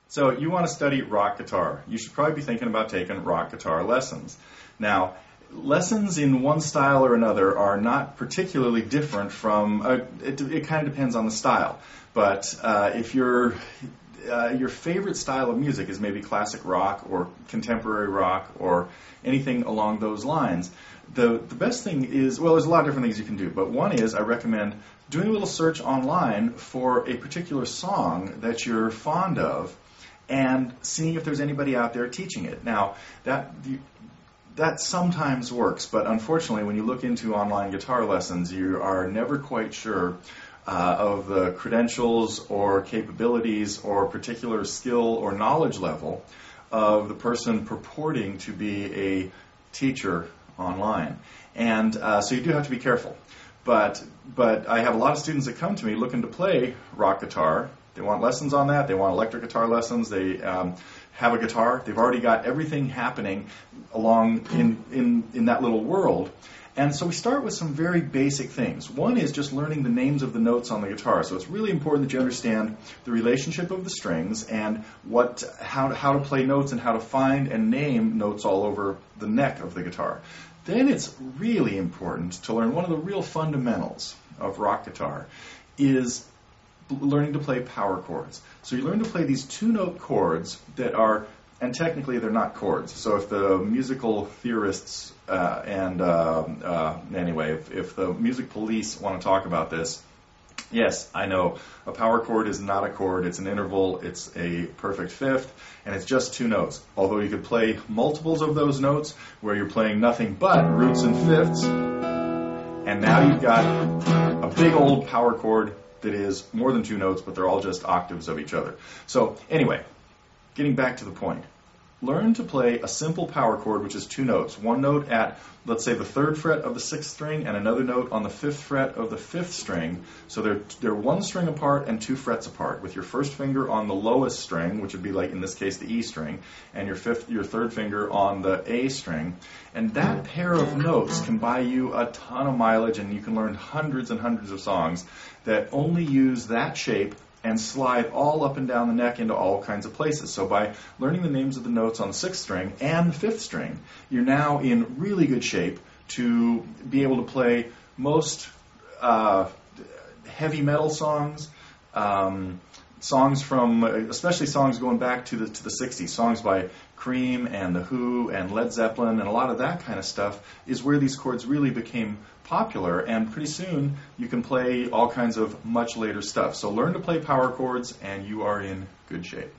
So you want to study rock guitar. You should probably be thinking about taking rock guitar lessons. Now, lessons in one style or another are not particularly different from, it kind of depends on the style. But if your favorite style of music is maybe classic rock or contemporary rock or anything along those lines, the best thing is, well, there's a lot of different things you can do, but one is I recommend doing a little search online for a particular song that you're fond of and seeing if there's anybody out there teaching it. Now, that sometimes works, but unfortunately, when you look into online guitar lessons, you are never quite sure of the credentials or capabilities or particular skill or knowledge level of the person purporting to be a teacher online. And so you do have to be careful. But I have a lot of students that come to me looking to play rock guitar. They want lessons on that. They want electric guitar lessons. They have a guitar. They've already got everything happening along in that little world. And so we start with some very basic things. One is just learning the names of the notes on the guitar. So it's really important that you understand the relationship of the strings and how to play notes and how to find and name notes all over the neck of the guitar. Then it's really important to learn one of the real fundamentals of rock guitar is learning to play power chords. So you learn to play these two-note chords that are, and technically they're not chords. So if the musical theorists anyway, if the music police want to talk about this, yes, I know a power chord is not a chord. It's an interval. It's a perfect fifth, and it's just two notes. Although you could play multiples of those notes where you're playing nothing but roots and fifths, and now you've got a big old power chord that is more than two notes, but they're all just octaves of each other. So anyway, getting back to the point. Learn to play a simple power chord, which is two notes. One note at, let's say, the 3rd fret of the 6th string, and another note on the 5th fret of the 5th string. So they're one string apart and 2 frets apart, with your first finger on the lowest string, which would be, like in this case, the E string, and your 3rd finger on the A string. And that pair of notes can buy you a ton of mileage, and you can learn hundreds and hundreds of songs that only use that shape and slide all up and down the neck into all kinds of places. So by learning the names of the notes on the 6th string and the 5th string, you're now in really good shape to be able to play most heavy metal songs, songs from, especially songs going back to the 60s, songs by Cream and The Who and Led Zeppelin and a lot of that kind of stuff is where these chords really became popular, and pretty soon you can play all kinds of much later stuff. So learn to play power chords and you are in good shape.